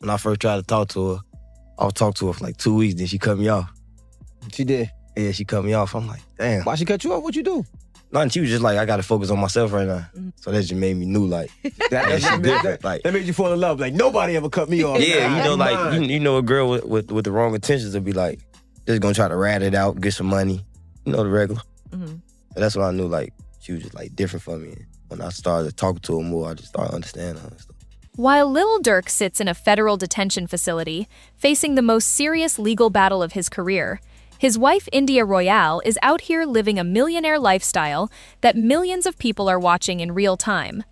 when I first tried to talk to her, I was talking to her for like 2 weeks, then she cut me off. She did? Yeah, she cut me off. I'm like, damn. Why she cut you off? What'd you do? Nothing. She was just like, I gotta focus on myself right now. So that just made me new, like, that's just different. Like, that made you fall in love. Like, nobody ever cut me off. Yeah, you know, like, you know a girl with the wrong intentions would be like, just gonna try to rat it out, get some money. You know, the regular. So that's when I knew, like, she was just, like, different from me. When I started talking to her more, I just started understanding her and stuff. While Lil Durk sits in a federal detention facility, facing the most serious legal battle of his career, his wife, India Royale, is out here living a millionaire lifestyle that millions of people are watching in real time.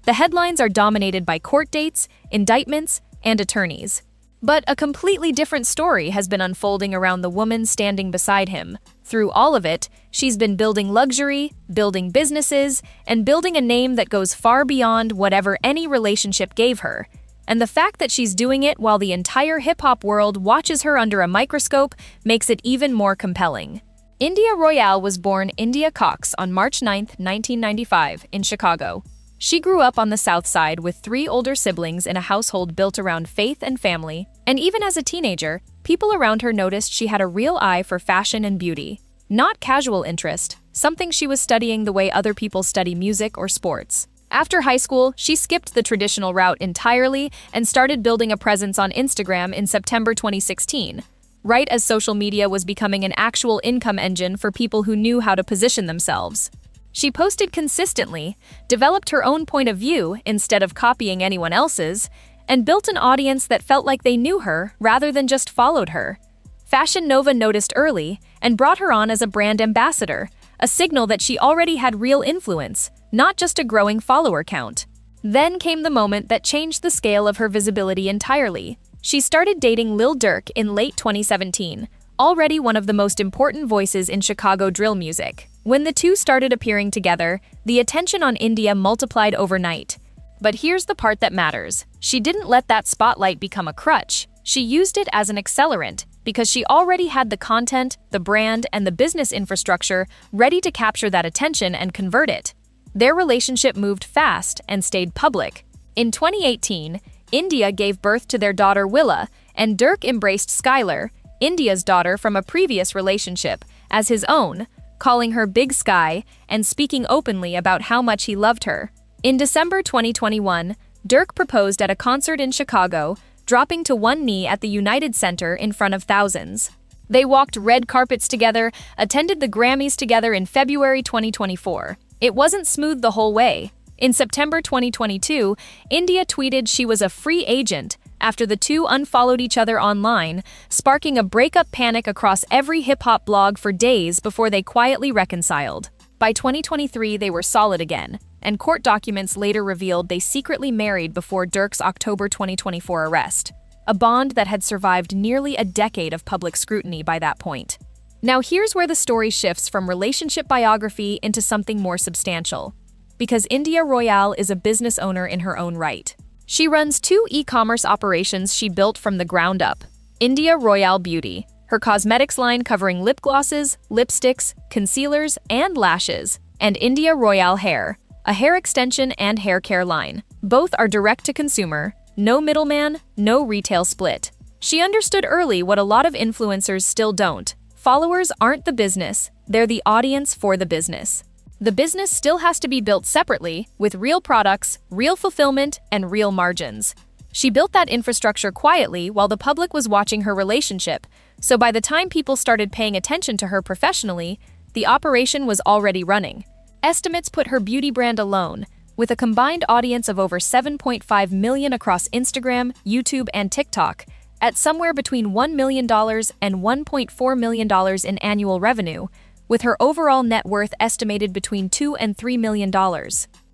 The headlines are dominated by court dates, indictments, and attorneys. But a completely different story has been unfolding around the woman standing beside him. Through all of it, she's been building luxury, building businesses, and building a name that goes far beyond whatever any relationship gave her. And the fact that she's doing it while the entire hip-hop world watches her under a microscope makes it even more compelling. India Royale was born India Cox on March 9, 1995, in Chicago. She grew up on the South Side with 3 older siblings in a household built around faith and family, and even as a teenager, people around her noticed she had a real eye for fashion and beauty. Not casual interest, something she was studying the way other people study music or sports. After high school, she skipped the traditional route entirely and started building a presence on Instagram in September 2016, right as social media was becoming an actual income engine for people who knew how to position themselves. She posted consistently, developed her own point of view instead of copying anyone else's, and built an audience that felt like they knew her rather than just followed her. Fashion Nova noticed early and brought her on as a brand ambassador, a signal that she already had real influence, not just a growing follower count. Then came the moment that changed the scale of her visibility entirely. She started dating Lil Durk in late 2017, already one of the most important voices in Chicago drill music. When the two started appearing together, the attention on India multiplied overnight. But here's the part that matters. She didn't let that spotlight become a crutch. She used it as an accelerant, because she already had the content, the brand, and the business infrastructure ready to capture that attention and convert it. Their relationship moved fast and stayed public. In 2018, India gave birth to their daughter Willa, and Durk embraced Skylar, India's daughter from a previous relationship, as his own, calling her Big Sky and speaking openly about how much he loved her. In December 2021, Durk proposed at a concert in Chicago, dropping to one knee at the United Center in front of thousands. They walked red carpets together, attended the Grammys together in February 2024. It wasn't smooth the whole way. In September 2022, India tweeted she was a free agent after the two unfollowed each other online, sparking a breakup panic across every hip-hop blog for days before they quietly reconciled. By 2023, they were solid again, and court documents later revealed they secretly married before Durk's October 2024 arrest, a bond that had survived nearly a decade of public scrutiny by that point. Now here's where the story shifts from relationship biography into something more substantial, because India Royale is a business owner in her own right. She runs 2 e-commerce operations she built from the ground up: India Royale Beauty, her cosmetics line covering lip glosses, lipsticks, concealers, and lashes, and India Royale Hair, a hair extension and hair care line. Both are direct-to-consumer, no middleman, no retail split. She understood early what a lot of influencers still don't. Followers aren't the business, they're the audience for the business. The business still has to be built separately, with real products, real fulfillment, and real margins. She built that infrastructure quietly while the public was watching her relationship, so by the time people started paying attention to her professionally, the operation was already running. Estimates put her beauty brand alone, with a combined audience of over 7.5 million across Instagram, YouTube, and TikTok, at somewhere between $1 million and $1.4 million in annual revenue, with her overall net worth estimated between $2 and $3 million.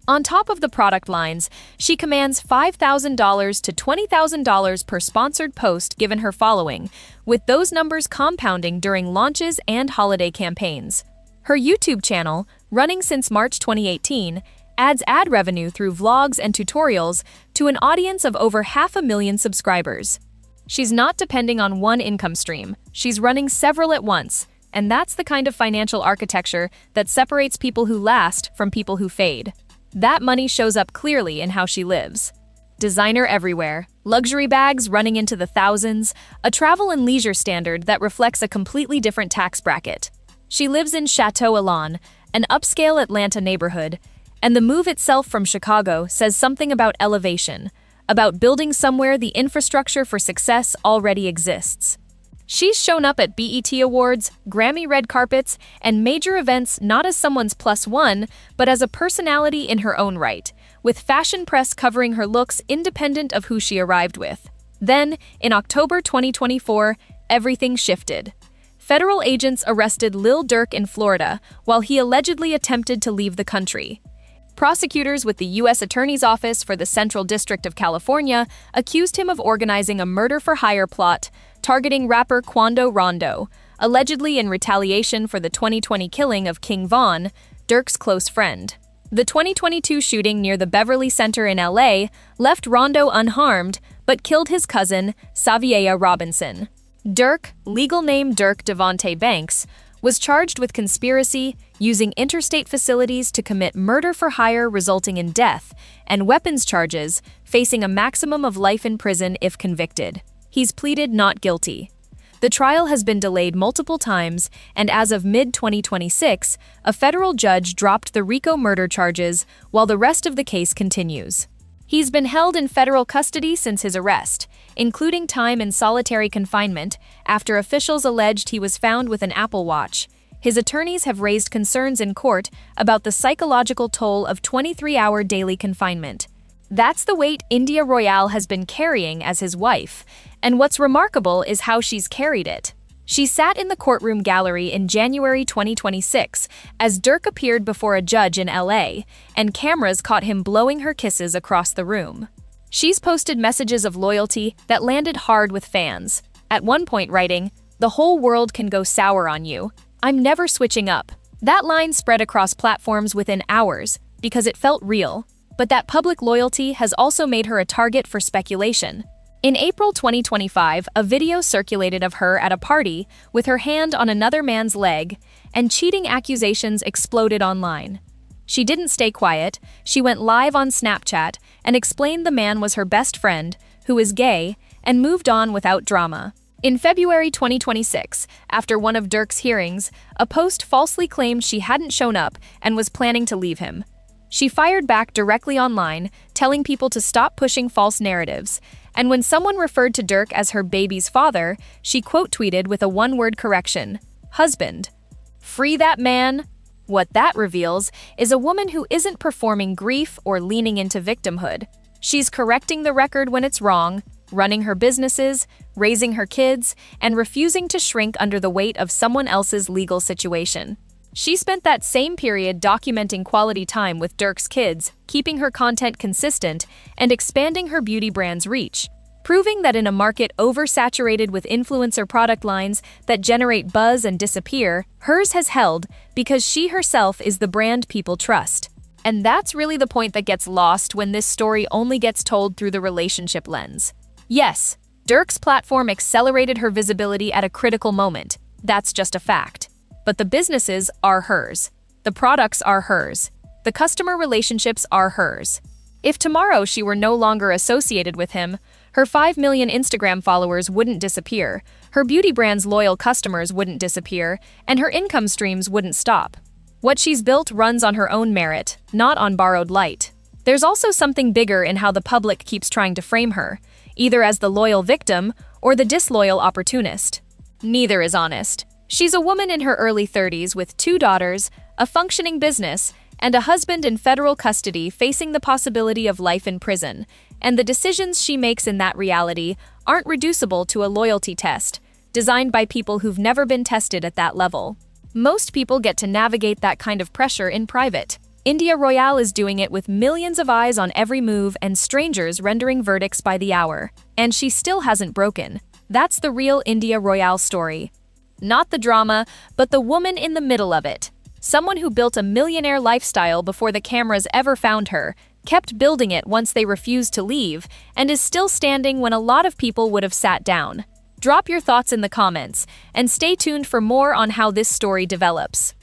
On top of the product lines, she commands $5,000 to $20,000 per sponsored post given her following, with those numbers compounding during launches and holiday campaigns. Her YouTube channel, running since March 2018, adds ad revenue through vlogs and tutorials to an audience of over 500,000 subscribers. She's not depending on one income stream, she's running several at once, and that's the kind of financial architecture that separates people who last from people who fade. That money shows up clearly in how she lives. designer everywhere, luxury bags running into the thousands, a travel and leisure standard that reflects a completely different tax bracket. She lives in Chateau Elan, an upscale Atlanta neighborhood, and the move itself from Chicago says something about elevation, about building somewhere the infrastructure for success already exists. She's shown up at BET Awards, Grammy red carpets, and major events not as someone's plus one, but as a personality in her own right, with fashion press covering her looks independent of who she arrived with. Then, in October 2024, everything shifted. Federal agents arrested Lil Durk in Florida while he allegedly attempted to leave the country. Prosecutors with the U.S. Attorney's Office for the Central District of California accused him of organizing a murder-for-hire plot targeting rapper Quando Rondo, allegedly in retaliation for the 2020 killing of King Von, Durk's close friend. The 2022 shooting near the Beverly Center in L.A. left Rondo unharmed, but killed his cousin, Xavier Robinson. Durk, legal name Durk Devontae Banks, was charged with conspiracy, using interstate facilities to commit murder for hire resulting in death, and weapons charges, facing a maximum of life in prison if convicted. He's pleaded not guilty. The trial has been delayed multiple times, and as of mid-2026, a federal judge dropped the RICO murder charges while the rest of the case continues. He's been held in federal custody since his arrest, including time in solitary confinement after officials alleged he was found with an Apple Watch. His attorneys have raised concerns in court about the psychological toll of 23-hour daily confinement. That's the weight India Royale has been carrying as his wife, and what's remarkable is how she's carried it. She sat in the courtroom gallery in January 2026 as Durk appeared before a judge in LA, and cameras caught him blowing her kisses across the room. She's posted messages of loyalty that landed hard with fans, at one point writing, "The whole world can go sour on you. I'm never switching up." That line spread across platforms within hours because it felt real, but that public loyalty has also made her a target for speculation. In April 2025, a video circulated of her at a party with her hand on another man's leg, and cheating accusations exploded online. She didn't stay quiet. She went live on Snapchat and explained the man was her best friend, who is gay, and moved on without drama. In February 2026, after one of Durk's hearings, a post falsely claimed she hadn't shown up and was planning to leave him. She fired back directly online, telling people to stop pushing false narratives, and when someone referred to Durk as her baby's father, she quote-tweeted with a one-word correction, "husband." Free that man? What that reveals is a woman who isn't performing grief or leaning into victimhood. She's correcting the record when it's wrong, running her businesses, raising her kids, and refusing to shrink under the weight of someone else's legal situation. She spent that same period documenting quality time with Durk's kids, keeping her content consistent, and expanding her beauty brand's reach, proving that in a market oversaturated with influencer product lines that generate buzz and disappear, hers has held because she herself is the brand people trust. And that's really the point that gets lost when this story only gets told through the relationship lens. Yes, Durk's platform accelerated her visibility at a critical moment. That's just a fact. But the businesses are hers. The products are hers. The customer relationships are hers. If tomorrow she were no longer associated with him, her 5 million Instagram followers wouldn't disappear, her beauty brand's loyal customers wouldn't disappear, and her income streams wouldn't stop. What she's built runs on her own merit, not on borrowed light. There's also something bigger in how the public keeps trying to frame her, either as the loyal victim or the disloyal opportunist. Neither is honest. She's a woman in her early 30s with 2 daughters, a functioning business, and a husband in federal custody facing the possibility of life in prison, and the decisions she makes in that reality aren't reducible to a loyalty test, designed by people who've never been tested at that level. Most people get to navigate that kind of pressure in private. India Royale is doing it with millions of eyes on every move and strangers rendering verdicts by the hour. And she still hasn't broken. That's the real India Royale story. Not the drama, but the woman in the middle of it. Someone who built a millionaire lifestyle before the cameras ever found her, kept building it once they refused to leave, and is still standing when a lot of people would have sat down. Drop your thoughts in the comments, and stay tuned for more on how this story develops.